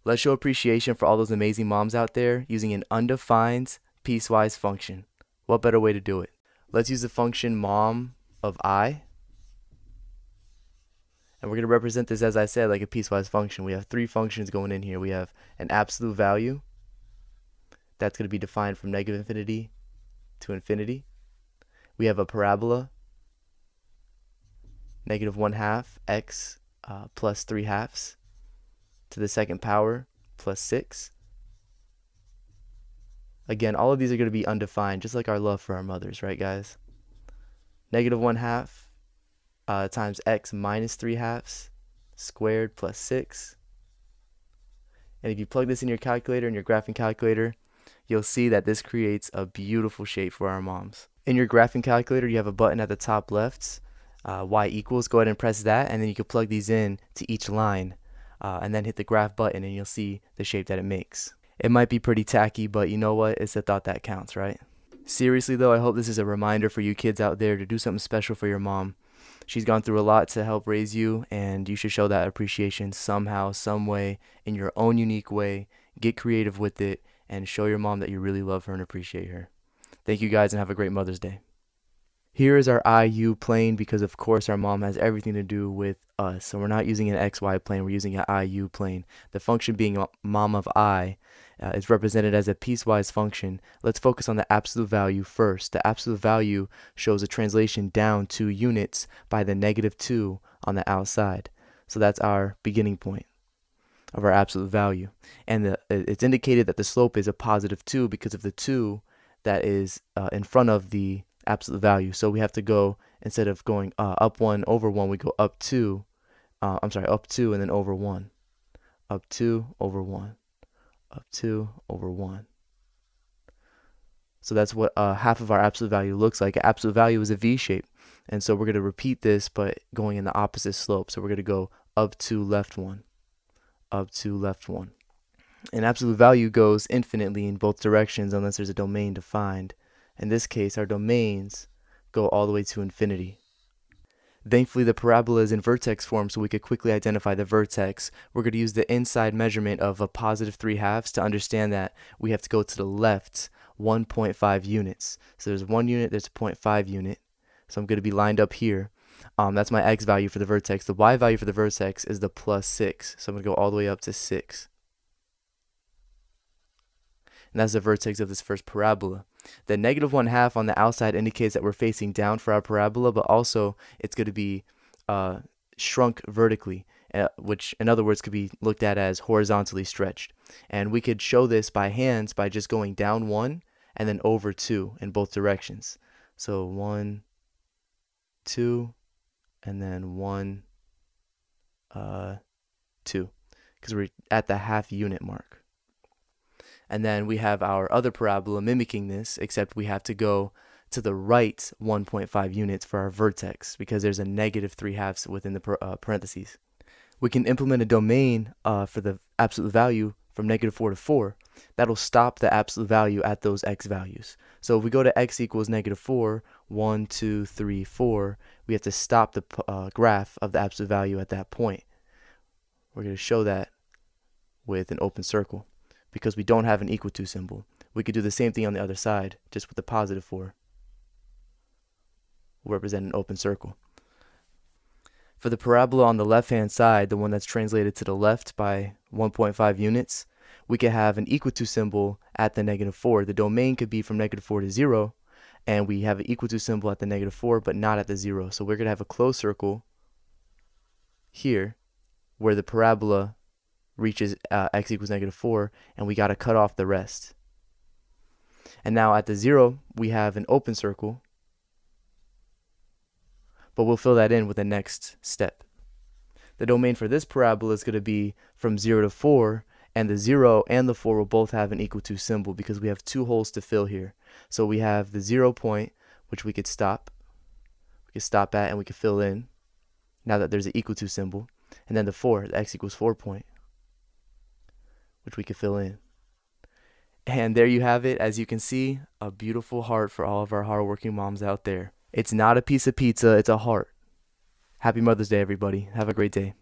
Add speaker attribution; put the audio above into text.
Speaker 1: Let's show appreciation for all those amazing moms out there using an undefined piecewise function. What better way to do it? Let's use the function mom of I. And we're going to represent this, as I said, like a piecewise function. We have three functions going in here. We have an absolute value. That's going to be defined from negative infinity to infinity. We have a parabola, negative 1/2 x plus 3/2 to the second power plus 6. Again, all of these are going to be undefined, just like our love for our mothers, right, guys? Negative 1/2 times x minus 3/2 squared plus 6. And if you plug this in your calculator, in your graphing calculator, you'll see that this creates a beautiful shape for our moms. In your graphing calculator, you have a button at the top left, y equals. Go ahead and press that, and then you can plug these in to each line, and then hit the graph button, and you'll see the shape that it makes. It might be pretty tacky, but you know what? It's the thought that counts, right? Seriously though, I hope this is a reminder for you kids out there to do something special for your mom. She's gone through a lot to help raise you, and you should show that appreciation somehow, some way, in your own unique way. Get creative with it and show your mom that you really love her and appreciate her. Thank you guys, and have a great Mother's Day. Here is our IU plane, because of course our mom has everything to do with us. So we're not using an XY plane, we're using an IU plane. The function being mom of I is represented as a piecewise function. Let's focus on the absolute value first. The absolute value shows a translation down 2 units by the -2 on the outside. So that's our beginning point of our absolute value. And it's indicated that the slope is a +2 because of the 2 that is in front of the absolute value. So we have to go, instead of going up 1 over 1, we go up 2. Up 2 and then over 1. Up 2 over 1. Up 2 over 1. So that's what half of our absolute value looks like. Absolute value is a V shape. And so we're going to repeat this, but going in the opposite slope. So we're going to go up 2, left 1. Up 2, left 1. And absolute value goes infinitely in both directions unless there's a domain defined. In this case, our domains go all the way to infinity. Thankfully, the parabola is in vertex form, so we could quickly identify the vertex. We're going to use the inside measurement of a +3/2 to understand that we have to go to the left 1.5 units. So there's 1 unit, there's a 0.5 unit. So I'm going to be lined up here. That's my x value for the vertex. The y value for the vertex is the +6. So I'm going to go all the way up to 6. And that's the vertex of this first parabola. The -1/2 on the outside indicates that we're facing down for our parabola, but also it's going to be shrunk vertically, which in other words could be looked at as horizontally stretched. And we could show this by hands by just going down 1 and then over 2 in both directions. So 1, 2, and then 1, 2, because we're at the half unit mark. And then we have our other parabola mimicking this, except we have to go to the right 1.5 units for our vertex because there's a -3/2 within the parentheses. We can implement a domain for the absolute value from -4 to 4. That'll stop the absolute value at those x values. So if we go to x equals -4, 1, 2, 3, 4, we have to stop the graph of the absolute value at that point. We're going to show that with an open circle, because we don't have an equal to symbol. We could do the same thing on the other side, just with the +4. We'll represent an open circle. For the parabola on the left-hand side, the one that's translated to the left by 1.5 units, we could have an equal to symbol at the -4. The domain could be from -4 to 0, and we have an equal to symbol at the -4, but not at the 0. So we're going to have a closed circle here, where the parabola reaches x equals -4, and we got to cut off the rest. And now at the 0, we have an open circle, but we'll fill that in with the next step. The domain for this parabola is going to be from 0 to 4, and the 0 and the 4 will both have an equal to symbol because we have 2 holes to fill here. So we have the 0 point, which we could stop. We could stop at and we could fill in now that there's an equal to symbol. And then the 4, the x equals 4 point, which we could fill in. And there you have it. As you can see, a beautiful heart for all of our hardworking moms out there. It's not a piece of pizza, it's a heart. Happy Mother's Day, everybody. Have a great day.